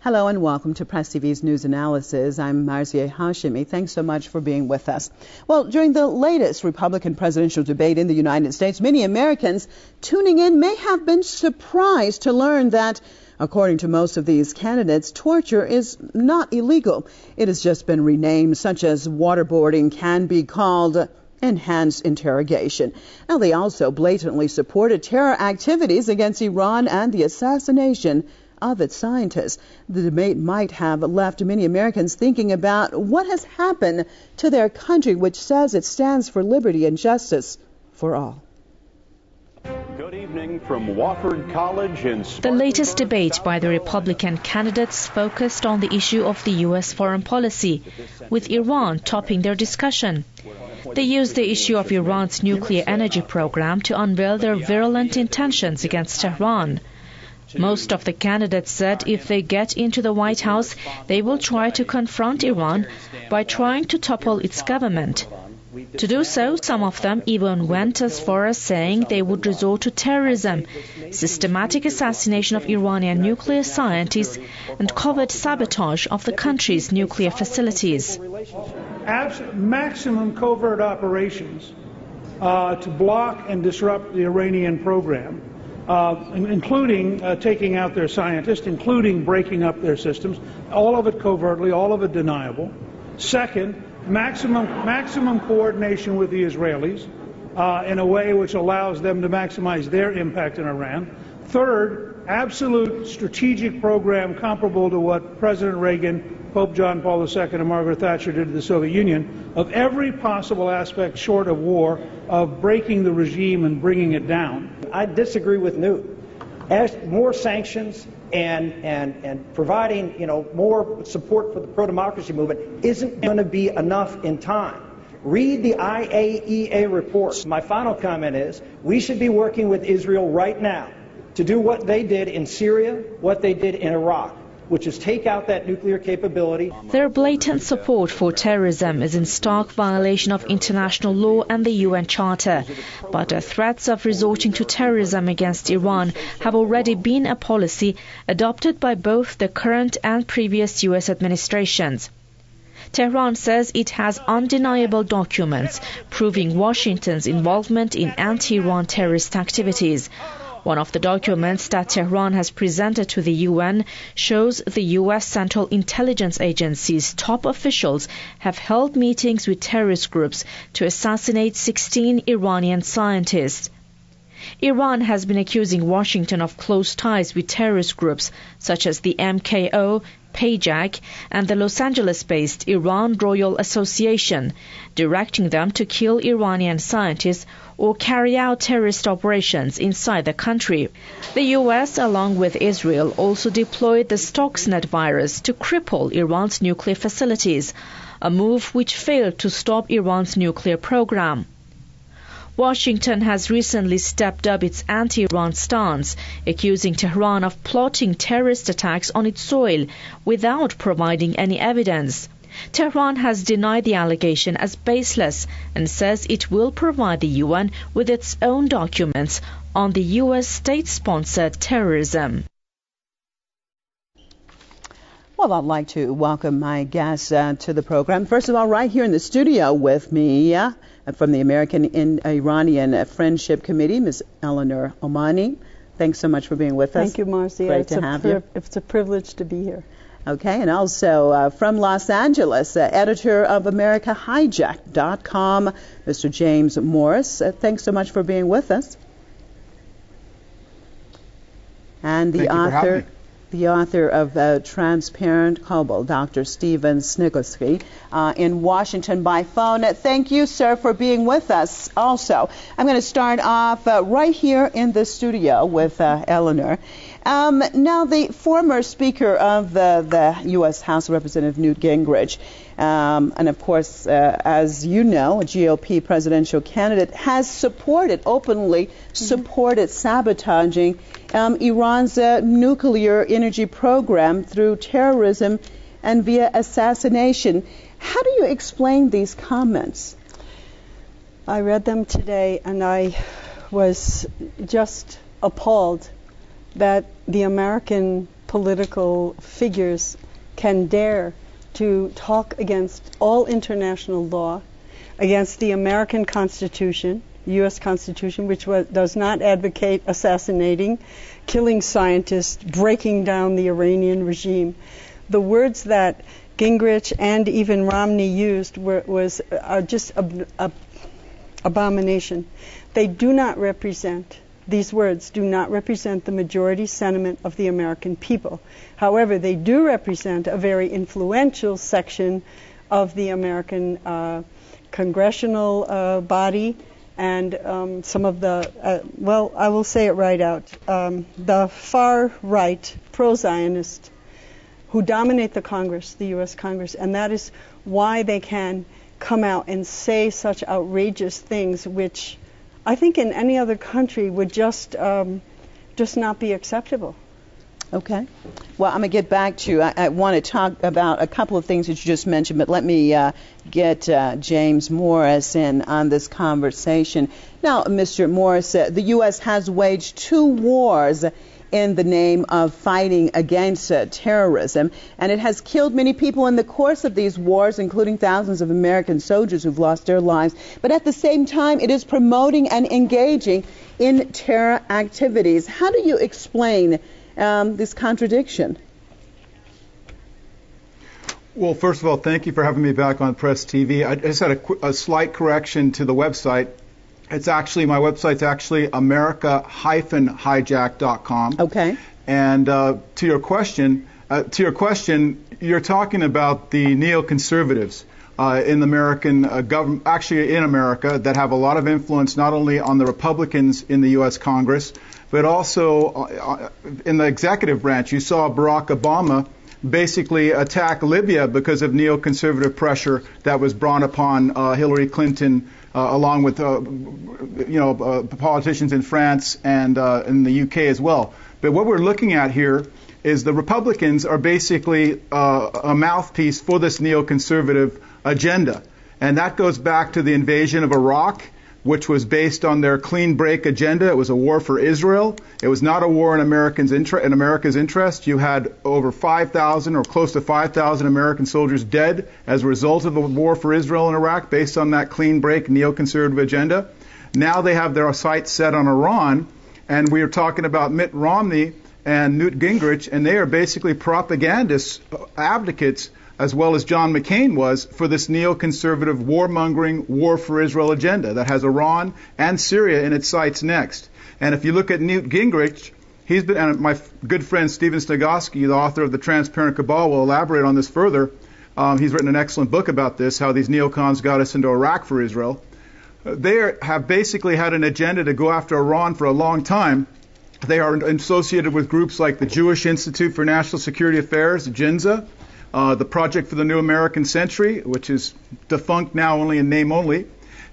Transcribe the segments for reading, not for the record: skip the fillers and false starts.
Hello and welcome to Press TV's News Analysis. I'm Marzieh Hashimi. Thanks so much for being with us. Well, during the latest Republican presidential debate in the United States, many Americans tuning in may have been surprised to learn that, according to most of these candidates, torture is not illegal. It has just been renamed, such as waterboarding can be called enhanced interrogation. Now, they also blatantly supported terror activities against Iran and the assassination of its scientists. The debate might have left many Americans thinking about what has happened to their country, which says it stands for liberty and justice for all. Good evening from Wofford College in The latest debate by the Republican candidates focused on the issue of the U.S. foreign policy, with Iran topping their discussion. They used the issue of Iran's nuclear energy program to unveil their virulent intentions against Tehran. Most of the candidates said if they get into the White House, they will try to confront Iran by trying to topple its government. To do so, some of them even went as far as saying they would resort to terrorism, systematic assassination of Iranian nuclear scientists, and covert sabotage of the country's nuclear facilities. Maximum covert operations to block and disrupt the Iranian program. Including taking out their scientists, including breaking up their systems, all of it covertly, all of it deniable. Second, maximum coordination with the Israelis in a way which allows them to maximize their impact in Iran. Third, absolute strategic program comparable to what President Reagan, Pope John Paul II, and Margaret Thatcher did to the Soviet Union, of every possible aspect short of war, of breaking the regime and bringing it down. I disagree with Newt. More sanctions and providing, more support for the pro-democracy movement isn't going to be enough in time. Read the IAEA reports. My final comment is we should be working with Israel right now to do what they did in Syria, what they did in Iraq, which is take out that nuclear capability. Their blatant support for terrorism is in stark violation of international law and the UN Charter. But the threats of resorting to terrorism against Iran have already been a policy adopted by both the current and previous US administrations. Tehran says it has undeniable documents proving Washington's involvement in anti-Iran terrorist activities. One of the documents that Tehran has presented to the UN shows the U.S. Central Intelligence Agency's top officials have held meetings with terrorist groups to assassinate 16 Iranian scientists. Iran has been accusing Washington of close ties with terrorist groups such as the MKO, PAJAK, and the Los Angeles-based Iran Royal Association, directing them to kill Iranian scientists or carry out terrorist operations inside the country. The U.S., along with Israel, also deployed the Stuxnet virus to cripple Iran's nuclear facilities, a move which failed to stop Iran's nuclear program. Washington has recently stepped up its anti-Iran stance, accusing Tehran of plotting terrorist attacks on its soil without providing any evidence. Tehran has denied the allegation as baseless and says it will provide the UN with its own documents on the U.S. state-sponsored terrorism. Well, I'd like to welcome my guests to the program. First of all, right here in the studio with me from the American and Iranian Friendship Committee, Ms. Eleanor Omani. Thanks so much for being with us. Thank you, Marzieh. Great to have you. It's a privilege to be here. Okay, and also from Los Angeles, editor of AmericaHijacked.com, Mr. James Morris. Thanks so much for being with us. And the author of Transparent Cobalt, Dr. Stephen Snigoski, in Washington by phone. Thank you, sir, for being with us also. I'm going to start off right here in the studio with Eleanor. Now, the former Speaker of the U.S. House of Representatives, Newt Gingrich, and of course, as you know, a GOP presidential candidate, has openly supported sabotaging Iran's nuclear energy program through terrorism and via assassination. How do you explain these comments? I read them today and I was just appalled that the American political figures can dare to talk against all international law, against the American Constitution, U.S. Constitution, which does not advocate assassinating, killing scientists, breaking down the Iranian regime. The words that Gingrich and even Romney used are just abomination. They do not represent, these words do not represent the majority sentiment of the American people. However, they do represent a very influential section of the American congressional body and some of the, well, I will say it right out, the far right pro-Zionist who dominate the Congress, the U.S. Congress, and that is why they can come out and say such outrageous things, which I think in any other country would just not be acceptable. Okay. Well, I'm going to get back to you. I want to talk about a couple of things that you just mentioned, but let me get James Morris in on this conversation. Now, Mr. Morris, the U.S. has waged 2 wars in the name of fighting against terrorism, and it has killed many people in the course of these wars, including thousands of American soldiers who've lost their lives. But at the same time, it is promoting and engaging in terror activities. How do you explain this contradiction? Well, first of all, thank you for having me back on Press TV. I just had a slight correction to the website. It's actually, my website's actually america-hijack.com. Okay. And to your question, you're talking about the neoconservatives in the American government, actually in America, that have a lot of influence not only on the Republicans in the U.S. Congress, but also in the executive branch. You saw Barack Obama basically attack Libya because of neoconservative pressure that was brought upon Hillary Clinton, along with politicians in France and in the UK as well. But what we're looking at here is the Republicans are basically a mouthpiece for this neoconservative agenda, and that goes back to the invasion of Iraq, which was based on their clean break agenda. It was a war for Israel. It was not a war in America's interest. You had over 5,000 or close to 5,000 American soldiers dead as a result of the war for Israel in Iraq based on that clean break neoconservative agenda. Now they have their sights set on Iran, and we are talking about Mitt Romney and Newt Gingrich, and they are basically propagandists, advocates, as well as John McCain was, for this neoconservative warmongering war for Israel agenda that has Iran and Syria in its sights next. And if you look at Newt Gingrich, he's been, and my good friend Stephen Snagosky, the author of The Transparent Cabal, will elaborate on this further. He's written an excellent book about this, how these neocons got us into Iraq for Israel. They have basically had an agenda to go after Iran for a long time. They are associated with groups like the Jewish Institute for National Security Affairs, JINSA, the Project for the New American Century, which is defunct now only in name only.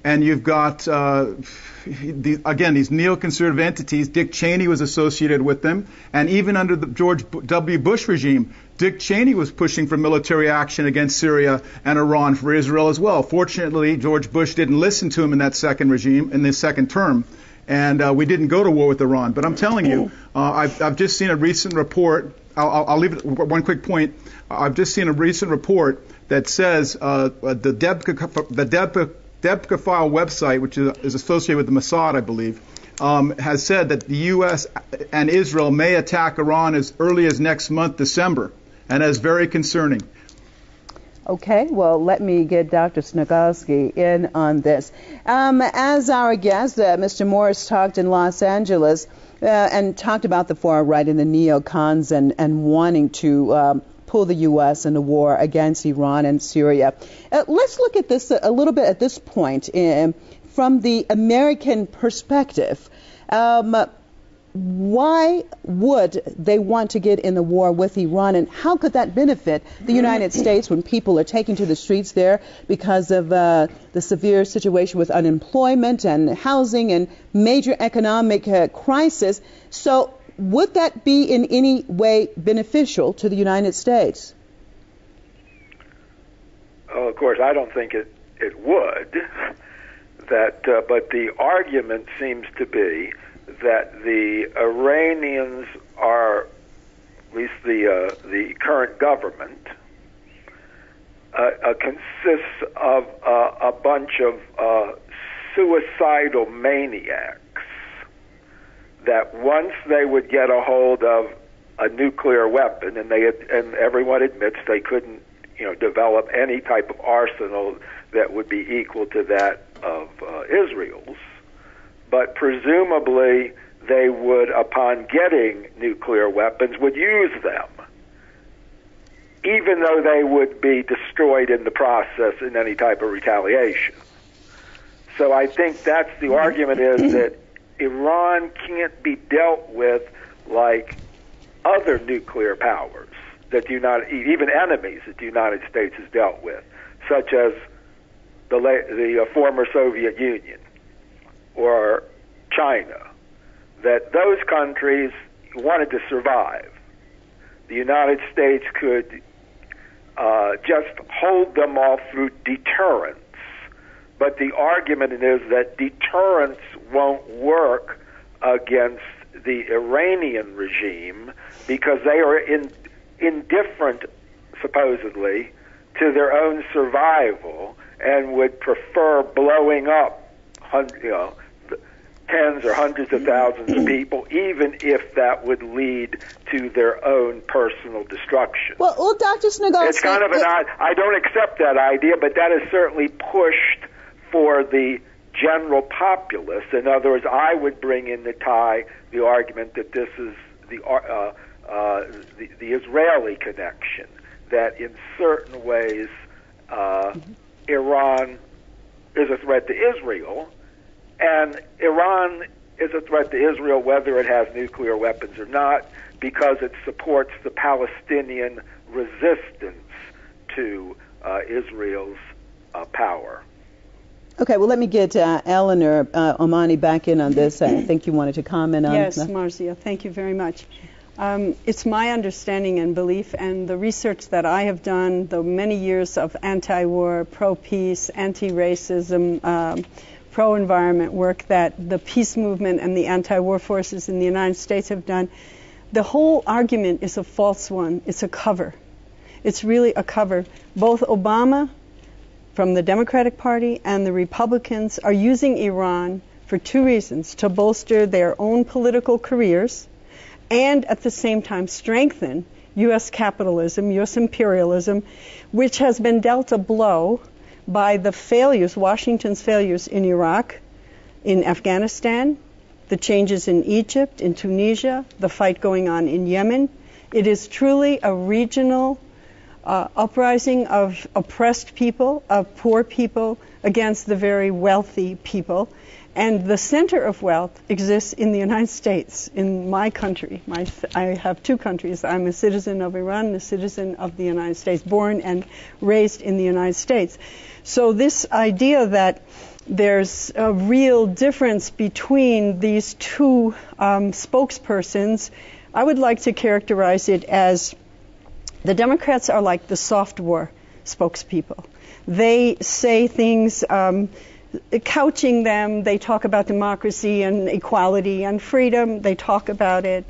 And you've got, these neoconservative entities. Dick Cheney was associated with them. And even under the George W. Bush regime, Dick Cheney was pushing for military action against Syria and Iran for Israel as well. Fortunately, George Bush didn't listen to him in that second regime, in this second term. And we didn't go to war with Iran. But I'm telling you, I've just seen a recent report. I'll leave it one quick point. I've just seen a recent report that says the Debka file website, which is associated with the Mossad, I believe, has said that the U.S. and Israel may attack Iran as early as next month, December, and that is very concerning. Okay, well, let me get Dr. Snagosky in on this. As our guest, Mr. Morris, talked in Los Angeles and talked about the far right and the neocons and wanting to pull the U.S. in a war against Iran and Syria. Let's look at this a little bit at this point from the American perspective. Why would they want to get in the war with Iran, and how could that benefit the United States when people are taking to the streets there because of the severe situation with unemployment and housing and major economic crisis? So would that be in any way beneficial to the United States? Of course, I don't think it would. But the argument seems to be that the Iranians are at least the current government, consists of a bunch of suicidal maniacs that once they would get a hold of a nuclear weapon, and everyone admits they couldn't, develop any type of arsenal that would be equal to that of Israel's, but presumably they would, upon getting nuclear weapons, would use them, even though they would be destroyed in the process in any type of retaliation. So I think that's the argument, is that Iran can't be dealt with like other nuclear powers that even enemies that the United States has dealt with, such as the former Soviet Union or China, that those countries wanted to survive. The United States could just hold them off through deterrence. But the argument is that deterrence won't work against the Iranian regime because they are indifferent, supposedly, to their own survival and would prefer blowing up tens or hundreds of thousands of people, even if that would lead to their own personal destruction. Well, Dr. Sniegowski, it's kind of I don't accept that idea, but that is certainly pushed for the general populace. In other words, I would bring in the argument that this is the Israeli connection, that in certain ways Iran is a threat to Israel, and Iran is a threat to Israel whether it has nuclear weapons or not, because it supports the Palestinian resistance to Israel's power. Okay, well, let me get Eleanor Omani back in on this. I think you wanted to comment on Yes, Marcia, thank you very much. It's my understanding and belief, and the research that I have done, the many years of anti-war, pro-peace, anti-racism, pro-environment work that the peace movement and the anti-war forces in the United States have done, the whole argument is a false one. It's a cover. It's really a cover. Both Obama from the Democratic Party and the Republicans are using Iran for two reasons: to bolster their own political careers and at the same time strengthen U.S. capitalism, U.S. imperialism, which has been dealt a blow by the failures, Washington's failures in Iraq, in Afghanistan, the changes in Egypt, in Tunisia, the fight going on in Yemen. It is truly a regional uprising of oppressed people, of poor people, against the very wealthy people. And the center of wealth exists in the United States, in my country. I have two countries. I'm a citizen of Iran and a citizen of the United States, born and raised in the United States. So this idea that there's a real difference between these two spokespersons, I would like to characterize it as the Democrats are like the soft war spokespeople. They say things, couching them. They talk about democracy and equality and freedom. They talk about it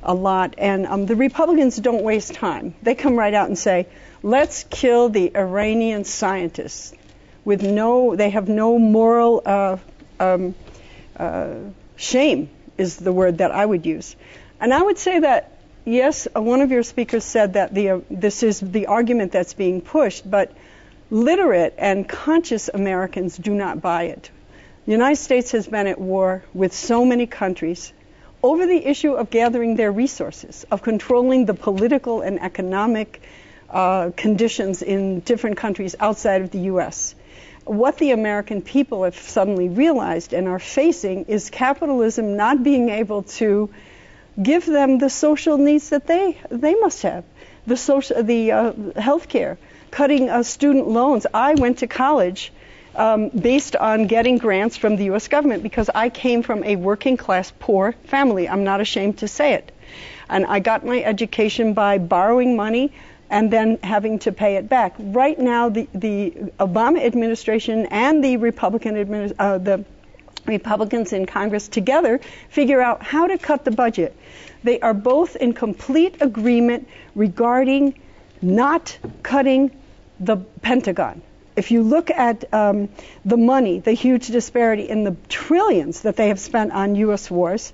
a lot. And the Republicans don't waste time. They come right out and say, let's kill the Iranian scientists. They have no moral shame is the word that I would use. And I would say that, yes, one of your speakers said that this is the argument that's being pushed, but literate and conscious Americans do not buy it. The United States has been at war with so many countries over the issue of gathering their resources, of controlling the political and economic conditions in different countries outside of the U.S. What the American people have suddenly realized and are facing is capitalism not being able to give them the social needs that they must have, the health care, cutting student loans. I went to college based on getting grants from the U.S. government because I came from a working class poor family. I'm not ashamed to say it. And I got my education by borrowing money and then having to pay it back. Right now, the Obama administration and the Republican Republicans in Congress together figure out how to cut the budget. They are both in complete agreement regarding not cutting the Pentagon. If you look at the money, the huge disparity in the trillions that they have spent on U.S. wars,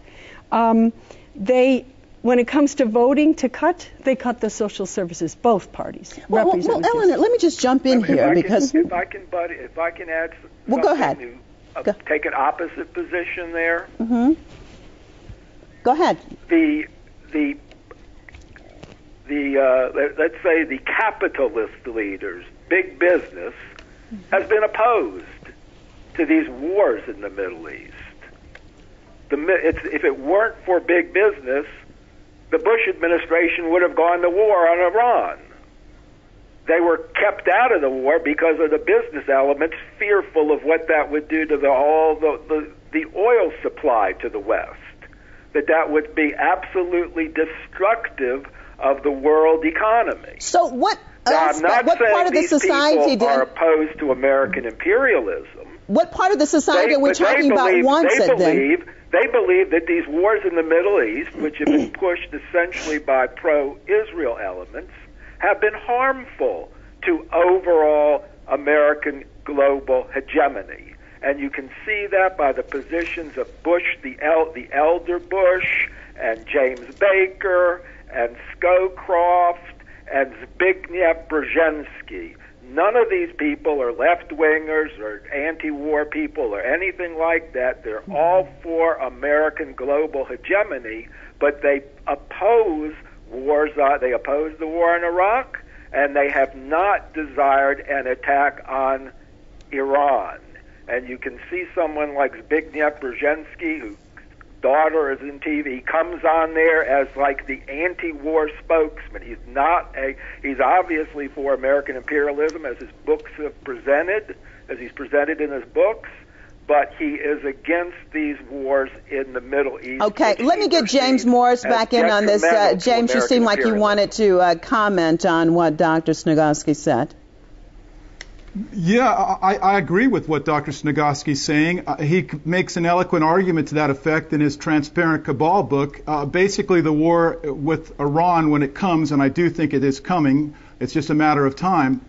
when it comes to voting to cut, they cut the social services, both parties. Well, Eleanor, let me just jump in here because if I can add well, go ahead. Take an opposite position there. Mm-hmm. Go ahead. Let's say the capitalist leaders, big business, has been opposed to these wars in the Middle East. If it weren't for big business, the Bush administration would have gone to war on Iran. They were kept out of the war because of the business elements, fearful of what that would do to the oil supply to the West. That would be absolutely destructive of the world economy. So what? I'm not what saying part of the these society people are opposed to American imperialism. What part of the society are we talking about wants it then? They believe that these wars in the Middle East, which have been pushed essentially by pro-Israel elements, have been harmful to overall American global hegemony. And you can see that by the positions of Bush, the elder Bush, and James Baker, and Scowcroft, and Zbigniew Brzezinski. None of these people are left-wingers or anti-war people or anything like that. They're all for American global hegemony, but they oppose wars. They oppose the war in Iraq, and they have not desired an attack on Iran. And you can see someone like Zbigniew Brzezinski, whose daughter is in TV, he comes on there as like the anti-war spokesman. He's obviously for American imperialism as he's presented in his books, but he is against these wars in the Middle East. Okay, let me get James Morris back in on this. James, you seem like you wanted to comment on what Dr. Sniegoski said. Yeah, I agree with what Dr. Sniegoski is saying. He makes an eloquent argument to that effect in his Transparent Cabal book. Basically, the war with Iran, when it comes, and I do think it is coming, it's just a matter of time,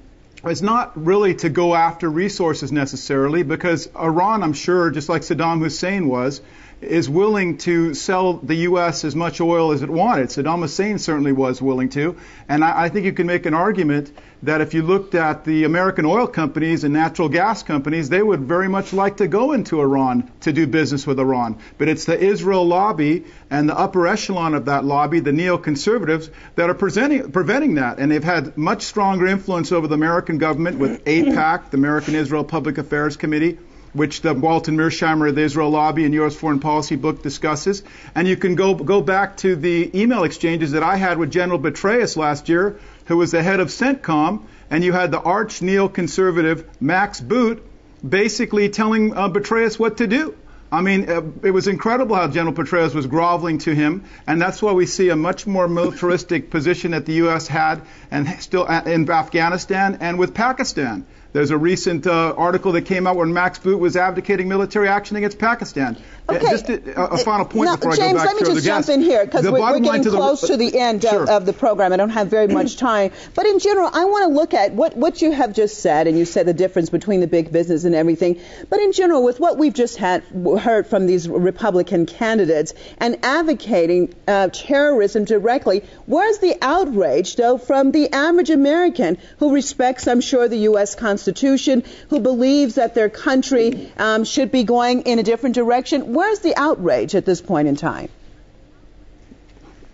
is not really to go after resources necessarily, because Iran, I'm sure, just like Saddam Hussein was, is willing to sell the U.S. as much oil as it wanted. Saddam Hussein certainly was willing to. And I think you can make an argument that if you looked at the American oil companies and natural gas companies, they would very much like to go into Iran to do business with Iran. But it's the Israel lobby and the upper echelon of that lobby, the neoconservatives, that are preventing that. And they've had much stronger influence over the American government with AIPAC, the American Israel Public Affairs Committee, which the Walton Mearsheimer of the Israel Lobby and U.S. Foreign Policy book discusses. And you can go back to the email exchanges that I had with General Petraeus last year, who was the head of CENTCOM, and you had the arch neoconservative Max Boot basically telling Petraeus what to do. I mean, it was incredible how General Petraeus was groveling to him, and that's why we see a much more militaristic position that the U.S. had and still in Afghanistan and with Pakistan. There's a recent article that came out where Max Boot was advocating military action against Pakistan. Okay. Just a final point before James, I go back to the guest. let me just jump in here because we're getting close to the end of the program. I don't have very much time. But in general, I want to look at what you have just said, and you said the difference between the big business and everything. But in general, with what we've just heard from these Republican candidates and advocating terrorism directly, where's the outrage, though, from the average American who respects, I'm sure, the U.S. Constitution, who believes that their country should be going in a different direction? Where's the outrage at this point in time?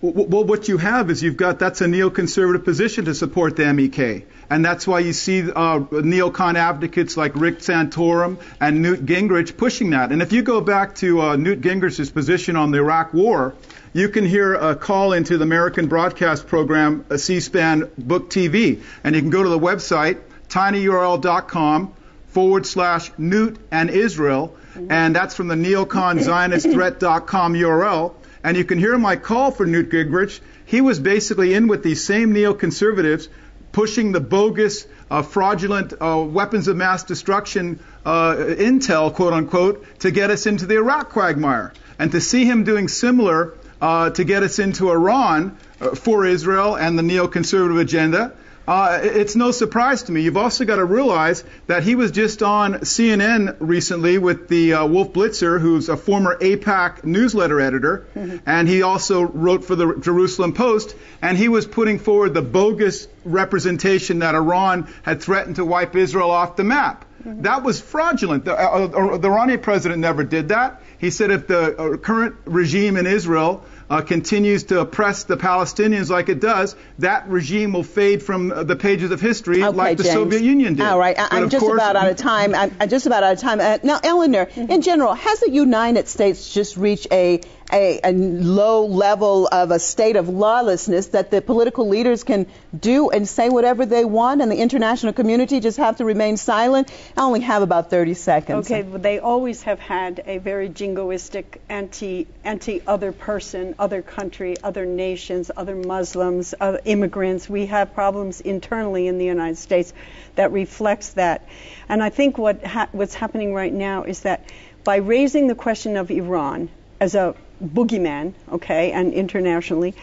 Well, what you have is that's a neoconservative position to support the MEK. And that's why you see neocon advocates like Rick Santorum and Newt Gingrich pushing that. And if you go back to Newt Gingrich's position on the Iraq War, you can hear a call into the American broadcast program, C-SPAN Book TV. And you can go to the website, tinyurl.com/Newt and Israel. And that's from the neoconzionistthreat.com URL. And you can hear my call for Newt Gingrich. He was basically in with these same neoconservatives pushing the bogus, fraudulent weapons of mass destruction intel, quote unquote, to get us into the Iraq quagmire. And to see him doing similar to get us into Iran for Israel and the neoconservative agenda, it's no surprise to me. You've also got to realize that he was just on CNN recently with the Wolf Blitzer, who's a former AIPAC newsletter editor, and he also wrote for the Jerusalem Post, and he was putting forward the bogus representation that Iran had threatened to wipe Israel off the map. That was fraudulent. The Iranian president never did that. He said if the current regime in Israel continues to oppress the Palestinians like it does, that regime will fade from the pages of history like the Soviet Union did. All right, I'm just about out of time. I'm just about out of time. Now, Eleanor, in general, has the United States just reached a low level of a state of lawlessness that the political leaders can do and say whatever they want, and the international community just have to remain silent? I only have about 30 seconds. Okay, well, they always have had a very jingoistic anti-other person, other country, other nations, other Muslims, other immigrants. We have problems internally in the United States that reflects that. And I think what's happening right now is that by raising the question of Iran as a boogeyman, okay, and internationally,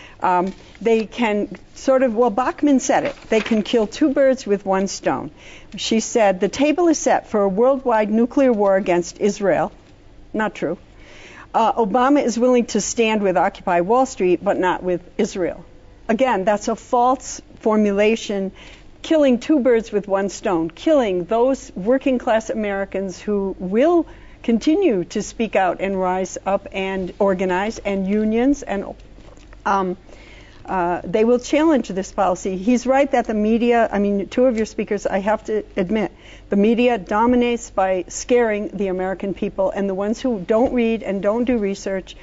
they can sort of, well, Bachmann said it, they can kill two birds with one stone. She said, the table is set for a worldwide nuclear war against Israel. Not true. Obama is willing to stand with Occupy Wall Street, but not with Israel. Again, that's a false formulation, killing two birds with one stone, killing those working class Americans who will continue to speak out and rise up and organize, and unions, and they will challenge this policy. He's right that the media, I mean, two of your speakers, I have to admit, the media dominates by scaring the American people, and the ones who don't read and don't do research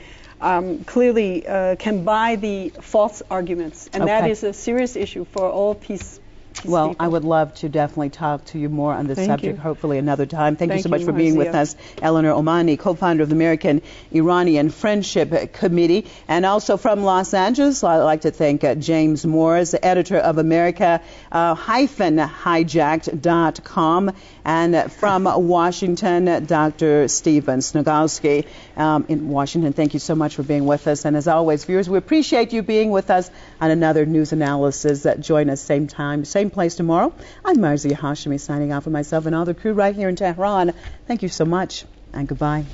clearly can buy the false arguments, and that is a serious issue for all peace. Well, people. I would love to definitely talk to you more on this subject, hopefully another time. Thank you so much for Marzia. being with us. Eleanor Omani, co-founder of the American-Iranian Friendship Committee. And also from Los Angeles, I'd like to thank James Morris, editor of America-hijacked.com. And from Washington, Dr. Stephen Snogalski in Washington. Thank you so much for being with us. And as always, viewers, we appreciate you being with us on another news analysis. Join us same time, same place tomorrow. I'm Marzia Hashemi signing off for myself and all the crew right here in Tehran. Thank you so much and goodbye.